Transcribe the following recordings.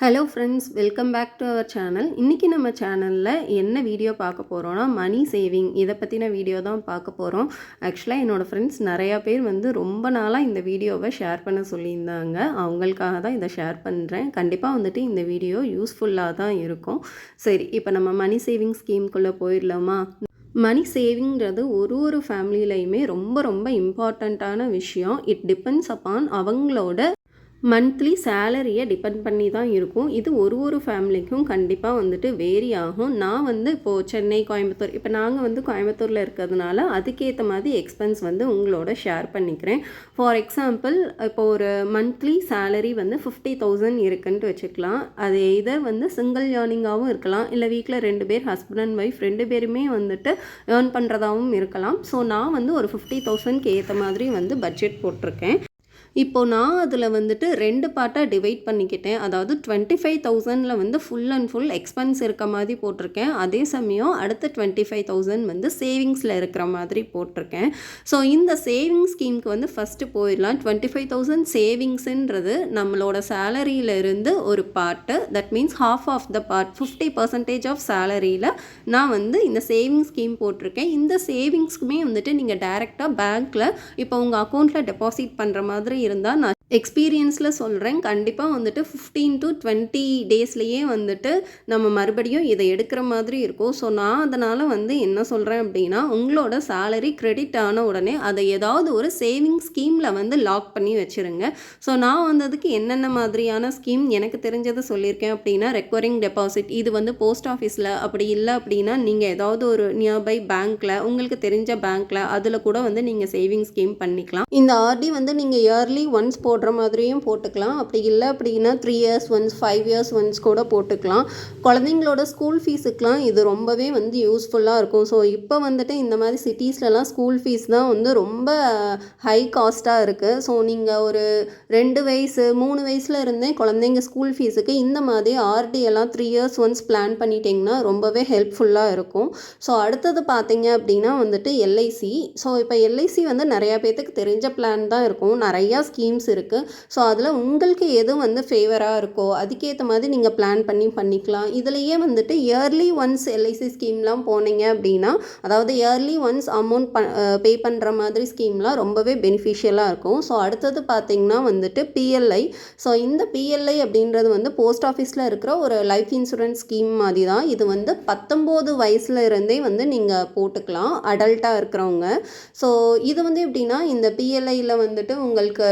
Hello friends, welcome back to our channel. இன்றைக்கி நம்ம சேனலில் என்ன வீடியோ பார்க்க போகிறோன்னா, மணி சேவிங் இதை பற்றின வீடியோ தான் பார்க்க போகிறோம். ஆக்சுவலாக என்னோடய ஃப்ரெண்ட்ஸ் நிறையா பேர் ரொம்ப நாளாக இந்த வீடியோவை ஷேர் பண்ண சொல்லியிருந்தாங்க. அவங்களுக்காக தான் இதை ஷேர் பண்ணுறேன். கண்டிப்பாக இந்த வீடியோ யூஸ்ஃபுல்லாக தான் இருக்கும். சரி, இப்போ நம்ம மணி சேவிங் ஸ்கீம்குள்ளே போயிடலாமா? மணி சேவிங்கிறது ஒரு ஃபேமிலியிலையுமே ரொம்ப இம்பார்ட்டண்ட்டான விஷயம். இட் டிபெண்ட்ஸ் அப்பான் அவங்களோட மந்த்லி சேலரியை டிபெண்ட் பண்ணி தான் இருக்கும். இது ஒரு ஃபேமிலிக்கும் கண்டிப்பாக வேரி ஆகும். நான் இப்போது சென்னை, கோயம்புத்தூர், இப்போ நாங்கள் கோயம்புத்தூரில் இருக்கிறதுனால அதுக்கேற்ற மாதிரி எக்ஸ்பென்ஸ் உங்களோட ஷேர் பண்ணிக்கிறேன். ஃபார் எக்ஸாம்பிள், இப்போ ஒரு மந்த்லி சேலரி 50,000 இருக்குன்ட்டு வச்சுக்கலாம். அது எய்தர் சிங்கிள் ஏர்னிங்காகவும் இருக்கலாம், இல்லை வீட்டில் 2 பேர் ஹஸ்பண்ட் அண்ட் ஒய்ஃப் 2 பேருமே ஏர்ன் பண்ணுறதாகவும் இருக்கலாம். ஸோ நான் ஒரு 50,000க்கு ஏற்ற மாதிரி பட்ஜெட் போட்டிருக்கேன். இப்போது நான் அதில் 2 பார்ட்டாக டிவைட் பண்ணிக்கிட்டேன். அதாவது 25,000ல் ஃபுல் அண்ட் ஃபுல் எக்ஸ்பென்ஸ் இருக்க மாதிரி போட்டிருக்கேன். அதே சமயம் அடுத்த 25,000 சேவிங்ஸில் இருக்கிற மாதிரி போட்டிருக்கேன். ஸோ இந்த சேவிங் ஸ்கீமுக்கு ஃபஸ்ட்டு போயிடலாம். 25,000 சேவிங்ஸுன்றது நம்மளோட சேலரியிலிருந்து ஒரு part, that means half of the part, 50% of சேலரியில் நான் இந்த சேவிங் ஸ்கீம் போட்டிருக்கேன். இந்த சேவிங்ஸ்க்குமே நீங்கள் டைரெக்டாக பேங்க்கில் இப்போ உங்கள் அக்கௌண்ட்டில் டெபாசிட் பண்ணுற மாதிரி இருந்தால் நான் எக்ஸ்பீரியன்ஸில் சொல்கிறேன். கண்டிப்பாக 15 to 20 டேஸ்லேயே நம்ம மறுபடியும் இதை எடுக்கிற மாதிரி இருக்கும். ஸோ நான் அதனால் என்ன சொல்கிறேன் அப்படின்னா, உங்களோட சேலரி கிரெடிட் ஆன உடனே அதை ஏதாவது ஒரு சேவிங் ஸ்கீமில் லாக் பண்ணி வச்சுருங்க. ஸோ நான் அதுக்கு என்னென்ன மாதிரியான ஸ்கீம் எனக்கு தெரிஞ்சதை சொல்லியிருக்கேன் அப்படின்னா, ரெக்கரிங் டெபாசிட், இது போஸ்ட் ஆஃபீஸில், அப்படி இல்லை அப்படின்னா நீங்கள் ஏதாவது ஒரு நியர்பை பேங்க்கில், உங்களுக்கு தெரிஞ்ச பேங்க்கில், அதில் கூட நீங்கள் சேவிங் ஸ்கீம் பண்ணிக்கலாம். இந்த ஆர்டி நீங்கள் இயர்லி ஒன்ஸ் போடுற மாதிரியும் போட்டுக்கலாம். அப்படி இல்லை அப்படின்னா 3 years ஒன்ஸ், 5 years ஒன்ஸ் கூட போட்டுக்கலாம். குழந்தைங்களோட ஸ்கூல் ஃபீஸுக்கெலாம் இது ரொம்பவே யூஸ்ஃபுல்லாக இருக்கும். ஸோ இப்போ இந்த மாதிரி சிட்டிஸ்லலாம் ஸ்கூல் ஃபீஸ் தான் ரொம்ப ஹை காஸ்ட்டாக இருக்குது. ஸோ நீங்கள் ஒரு 2 வயசு 3 வயசில் இருந்தே குழந்தைங்க ஸ்கூல் ஃபீஸுக்கு இந்த மாதிரி ஆர்டி எல்லாம் 3 years ஒன்ஸ் பிளான் பண்ணிட்டீங்கன்னா ரொம்பவே ஹெல்ப்ஃபுல்லாக இருக்கும். ஸோ அடுத்தது பார்த்தீங்க அப்படின்னா எல்ஐசி. ஸோ இப்போ எல்ஐசி நிறையா பேர்த்துக்கு தெரிஞ்ச பிளான் தான் இருக்கும். நிறையா ஸ்கீம்ஸ் இருக்குது. ஸோ அதில் உங்களுக்கு எது ஃபேவராக இருக்கோ அதுக்கேற்ற மாதிரி நீங்கள் பிளான் பண்ணிக்கலாம். இதுலேயே இயர்லி ஒன்ஸ் எல்ஐசி ஸ்கீம்லாம் போனீங்க அப்படின்னா, அதாவது இயர்லி ஒன்ஸ் அமௌண்ட் பே பண்ணுற மாதிரி ஸ்கீம்லாம் ரொம்பவே பெனிஃபிஷியலாக இருக்கும். ஸோ அடுத்தது பார்த்திங்கன்னா பிஎல்ஐ. ஸோ இந்த பிஎல்ஐ அப்படின்றது போஸ்ட் ஆஃபீஸில் இருக்கிற ஒரு லைஃப் இன்சூரன்ஸ் ஸ்கீம் மாதிரி தான். இது 19 வயசில் இருந்தே நீங்கள் போட்டுக்கலாம், அடல்ட்டாக இருக்கிறவங்க. ஸோ இது எப்படின்னா, இந்த பிஎல்ஐயில் உங்களுக்கு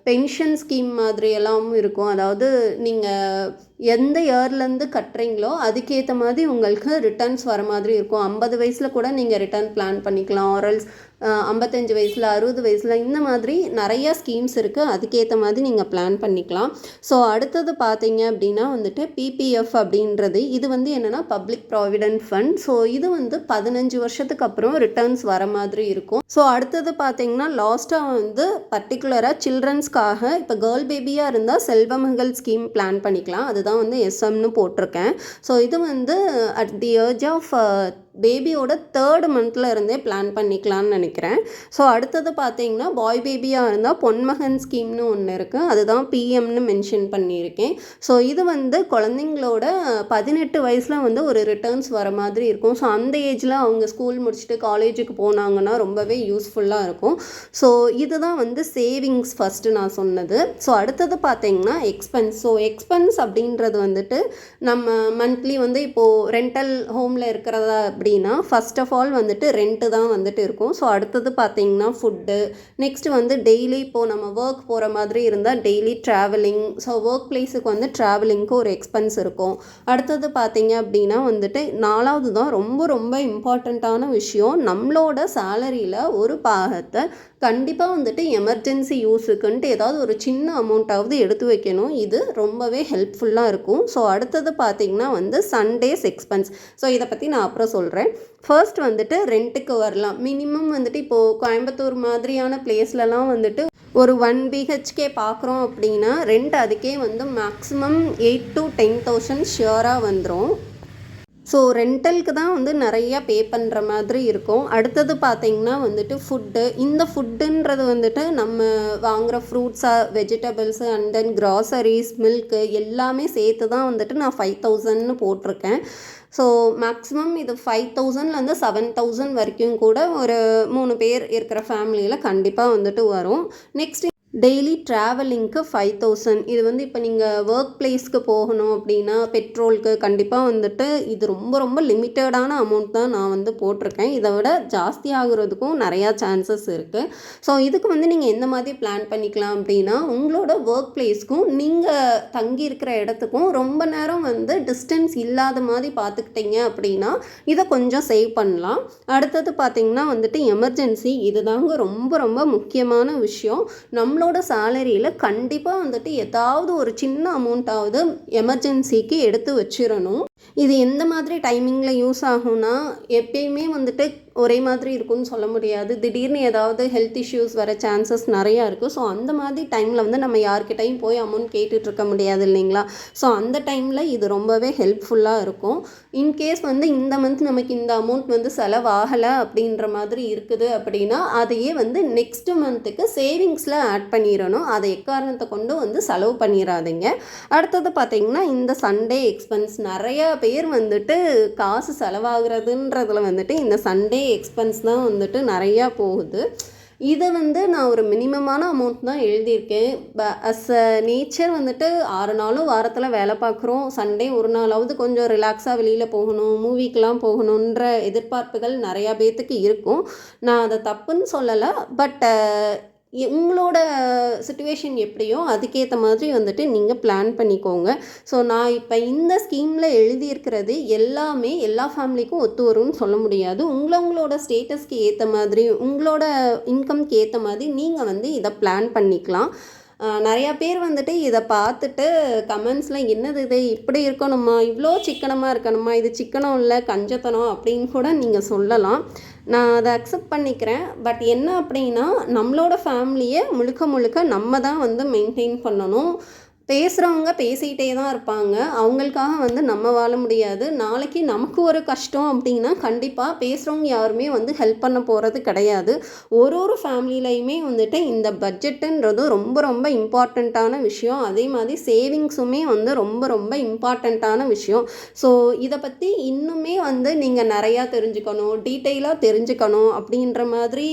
பென்ஷன் ஸ்கீம் மாதிரி எல்லாம் இருக்கும். அதாவது நீங்கள் எந்த இயர்லேருந்து கட்டுறீங்களோ அதுக்கேற்ற மாதிரி உங்களுக்கு ரிட்டர்ன்ஸ் வர மாதிரி இருக்கும். 50 வயசில் கூட நீங்கள் ரிட்டர்ன் பிளான் பண்ணிக்கலாம். ஆரல்ஸ் 55 வயசில், 60 வயசில், இந்த மாதிரி நிறையா ஸ்கீம்ஸ் இருக்குது. அதுக்கேற்ற மாதிரி நீங்கள் பிளான் பண்ணிக்கலாம். ஸோ அடுத்தது பார்த்தீங்க அப்படின்னா பிபிஎஃப் அப்படின்றது, இது என்னென்னா பப்ளிக் ப்ராவிடென்ட் ஃபண்ட். ஸோ இது 15 வருஷத்துக்கு அப்புறம் ரிட்டர்ன்ஸ் வர மாதிரி இருக்கும். ஸோ அடுத்தது பார்த்தீங்கன்னா லாஸ்ட்டாக பர்டிகுலராக சில்ட்ரன்ஸ்க்காக, இப்போ கேர்ள் பேபியாக இருந்தால் செல்வமகள் ஸ்கீம் பிளான் பண்ணிக்கலாம். அதுதான் எஸ்எம்னு போட்டிருக்கேன். ஸோ இது அட் தி ஏஜ் ஆஃப் பேபியோட 3rd மந்த்தில் இருந்தே பிளான் பண்ணிக்கலான்னு நினைக்கிறேன். ஸோ அடுத்தது பார்த்தீங்கன்னா பாய் பேபியாக இருந்தால் பொன்மகன் ஸ்கீம்னு ஒன்று இருக்குது. அதுதான் பிஎம்னு மென்ஷன் பண்ணியிருக்கேன். ஸோ இது குழந்தைங்களோட 18 வயசில் ஒரு ரிட்டர்ன்ஸ் வர மாதிரி இருக்கும். ஸோ அந்த ஏஜில் அவங்க ஸ்கூல் முடிச்சுட்டு காலேஜுக்கு போனாங்கன்னா ரொம்பவே யூஸ்ஃபுல்லாக இருக்கும். ஸோ இதுதான் சேவிங்ஸ் ஃபஸ்ட்டு நான் சொன்னது. ஸோ அடுத்தது பார்த்தீங்கன்னா எக்ஸ்பென்ஸ். ஸோ எக்ஸ்பென்ஸ் அப்படின்றது நம்ம மந்த்லி இப்போது ரெண்டல் ஹோமில் இருக்கிறதா அப்படின்னா ஃபர்ஸ்ட் ஆஃப் ஆல் ரெண்ட்டு தான் இருக்கும். ஸோ அடுத்தது பார்த்தீங்கன்னா ஃபுட்டு, நெக்ஸ்ட்டு டெய்லி இப்போது நம்ம ஒர்க் போகிற மாதிரி இருந்தால் டெய்லி ட்ராவலிங். ஸோ ஒர்க் பிளேஸுக்கு ட்ராவலிங்க்கு ஒரு எக்ஸ்பென்ஸ் இருக்கும். அடுத்தது பார்த்தீங்க அப்படின்னா 4வது தான் ரொம்ப இம்பார்ட்டண்ட்டான விஷயம், நம்மளோட சேலரியில் ஒரு பாகத்தை கண்டிப்பாக எமர்ஜென்சி யூஸுக்குன்ட்டு ஏதாவது ஒரு சின்ன அமௌண்ட்டாவது எடுத்து வைக்கணும். இது ரொம்பவே ஹெல்ப்ஃபுல்லாக இருக்கும். ஸோ அடுத்தது பார்த்திங்கன்னா சண்டேஸ் எக்ஸ்பென்ஸ். ஸோ இதை பற்றி நான் அப்புறம் சொல்கிறேன். ஃபர்ஸ்ட் ரெண்ட்டுக்கு வரலாம். மினிமம் இப்போது கோயம்புத்தூர் மாதிரியான பிளேஸ்லலாம் ஒரு 1 BHK பார்க்குறோம் அப்படின்னா ரெண்ட் அதுக்கே மேக்ஸிமம் 8 to 10,000 ஷியோராக வந்துடும். ஸோ ரெண்டலுக்கு தான் வந்து நிறையா பே பண்ணுற மாதிரி இருக்கும். அடுத்தது பார்த்திங்கன்னா வந்துட்டு ஃபுட்டு. இந்த ஃபுட்டுன்றது வந்துட்டு நம்ம வாங்குகிற ஃப்ரூட்ஸாக vegetables and then groceries milk எல்லாமே சேர்த்து தான் வந்துட்டு நான் 5000ன்னு போட்டிருக்கேன். ஸோ மேக்ஸிமம் இது 5000லேருந்து 7000 வரைக்கும் கூட ஒரு 3 பேர் இருக்கிற ஃபேமிலியில் கண்டிப்பாக வந்துட்டு வரும். நெக்ஸ்ட் டெய்லி ட்ராவலிங்க்கு 5000. இது வந்து இப்போ நீங்கள் ஒர்க் பிளேஸ்க்கு போகணும் அப்படின்னா பெட்ரோலுக்கு கண்டிப்பாக வந்துட்டு இது ரொம்ப ரொம்ப லிமிட்டடான அமௌண்ட் தான் நான் வந்து போட்டிருக்கேன். இதை விட ஜாஸ்தி ஆகுறதுக்கும் நிறையா சான்சஸ் இருக்குது. ஸோ இதுக்கு வந்து நீங்கள் எந்த மாதிரி பிளான் பண்ணிக்கலாம் அப்படின்னா உங்களோட ஒர்க் பிளேஸ்க்கும் நீங்கள் தங்கி இருக்கிற இடத்துக்கும் ரொம்ப நேரம் வந்து டிஸ்டன்ஸ் இல்லாத மாதிரி பார்த்துக்கிட்டீங்க அப்படின்னா இதை கொஞ்சம் சேவ் பண்ணலாம். அடுத்தது பார்த்திங்கன்னா வந்துட்டு எமர்ஜென்சி. இது தாங்க ரொம்ப ரொம்ப முக்கியமான விஷயம். நம்மளோட சேலரியில் கண்டிப்பாக வந்துட்டு ஏதாவது ஒரு சின்ன அமௌண்ட்டாவது எமர்ஜென்சிக்கு எடுத்து வச்சிடணும். இது எந்த மாதிரி டைமிங்கில் யூஸ் ஆகும்னா எப்பயுமே வந்துட்டு ஒரே மாதிரி இருக்கும்னு சொல்ல முடியாது. திடீர்னு ஏதாவது ஹெல்த் இஷ்யூஸ் வர சான்சஸ் நிறையா இருக்குது. ஸோ அந்த மாதிரி டைமில் வந்து நம்ம யார்கிட்டையும் போய் அமௌண்ட் கேட்டுட்ருக்க முடியாது இல்லைங்களா? ஸோ அந்த டைமில் இது ரொம்பவே ஹெல்ப்ஃபுல்லாக இருக்கும். இன்கேஸ் வந்து இந்த மந்த் நமக்கு இந்த அமௌண்ட் வந்து செலவாகலை அப்படின்ற மாதிரி இருக்குது அப்படின்னா அதையே வந்து நெக்ஸ்ட் மந்த்துக்கு சேவிங்ஸில் ஆட் பண்ணிடணும். அதை எக்காரணத்தை கொண்டு வந்து செலவு பண்ணிடாதீங்க. அடுத்தது பார்த்திங்கன்னா இந்த சண்டே எக்ஸ்பென்ஸ். நிறையா பேர் வந்துட்டு காசு செலவாகிறதுன்றதுல வந்துட்டு இந்த சண்டே எக்ஸ்பென்ஸ் தான் வந்துட்டு நிறையா போகுது. இதை வந்து நான் ஒரு மினிமமான அமௌண்ட் தான் எழுதியிருக்கேன். அஸ் அ நேச்சர் வந்துட்டு 6 நாளும் வாரத்தில் வேலை பார்க்குறோம். சண்டே ஒரு நாளாவது கொஞ்சம் ரிலாக்ஸாக வெளியில் போகணும், மூவிக்கெலாம் போகணுன்ற எதிர்பார்ப்புகள் நிறையா பேர்த்துக்கு இருக்கும். நான் அதை தப்புன்னு சொல்லலை. பட் உங்களோட சிச்சுவேஷன் எப்படியோ அதுக்கேற்ற மாதிரி வந்துட்டு நீங்கள் பிளான் பண்ணிக்கோங்க. ஸோ நான் இப்போ இந்த ஸ்கீமில் எழுதியிருக்கிறது எல்லாமே எல்லா ஃபேமிலிக்கும் ஒத்து வரும்னு சொல்ல முடியாது. உங்களோட ஸ்டேட்டஸ்க்கு ஏற்ற மாதிரி உங்களோட இன்கம்க்கு ஏற்ற மாதிரி நீங்கள் வந்து இதை பிளான் பண்ணிக்கலாம். நிறையா பேர் வந்துட்டு இதை பார்த்துட்டு கமெண்ட்ஸில் என்னது இது இப்படி இருக்கணுமா, இவ்வளோ சிக்கனமாக இருக்கணுமா, இது சிக்கனம் இல்லை கஞ்சத்தனம் அப்படின்னு கூட நீங்கள் சொல்லலாம். நான் அதை அக்செப்ட் பண்ணிக்கிறேன். பட் என்ன அப்படின்னா நம்மளோட ஃபேமிலியை முழுக்க முழுக்க நம்ம தான் வந்து மெயின்டைன் பண்ணணும். பேசுகிறவங்க பேசிகிட்டே தான் இருப்பாங்க. அவங்களுக்காக வந்து நம்ம வாழ முடியாது. நாளைக்கு நமக்கு ஒரு கஷ்டம் அப்படின்னா கண்டிப்பாக பேசுகிறவங்க யாருமே வந்து ஹெல்ப் பண்ண போகிறது கிடையாது. ஒரு ஃபேமிலியிலையுமே வந்துட்டு இந்த பட்ஜெட்டுன்றது ரொம்ப ரொம்ப இம்பார்ட்டண்ட்டான விஷயம். அதே மாதிரி சேவிங்ஸுமே வந்து ரொம்ப ரொம்ப இம்பார்ட்டண்ட்டான விஷயம். ஸோ இதை பற்றி இன்னுமே வந்து நீங்கள் நிறையா தெரிஞ்சுக்கணும், டீட்டெயிலாக தெரிஞ்சுக்கணும் அப்படின்ற மாதிரி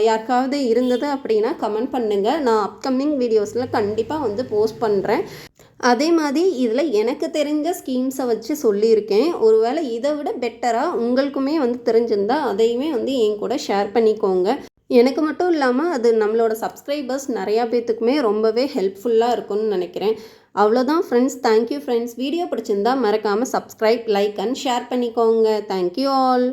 யாருக்காவது இருந்தது அப்படின்னா கமெண்ட் பண்ணுங்கள். நான் அப்கமிங் வீடியோஸில் கண்டிப்பாக வந்து போஸ்ட் பண்ணுறேன். அதே மாதிரி இதில் எனக்கு தெரிஞ்ச ஸ்கீம்ஸை வச்சு சொல்லியிருக்கேன். ஒருவேளை இதை விட பெட்டராக உங்களுக்குமே வந்து தெரிஞ்சிருந்தால் அதையுமே வந்து என் கூட ஷேர் பண்ணிக்கோங்க. எனக்கு மட்டும் இல்லாமல் அது நம்மளோட சப்ஸ்கிரைபர்ஸ் நிறையா பேர்த்துக்குமே ரொம்பவே ஹெல்ப்ஃபுல்லாக இருக்கும்னு நினைக்கிறேன். அவ்வளோதான் ஃப்ரெண்ட்ஸ். Thank you friends. வீடியோ பிடிச்சிருந்தா மறக்காமல் சப்ஸ்கிரைப், லைக் அண்ட் ஷேர் பண்ணிக்கோங்க. Thank you all.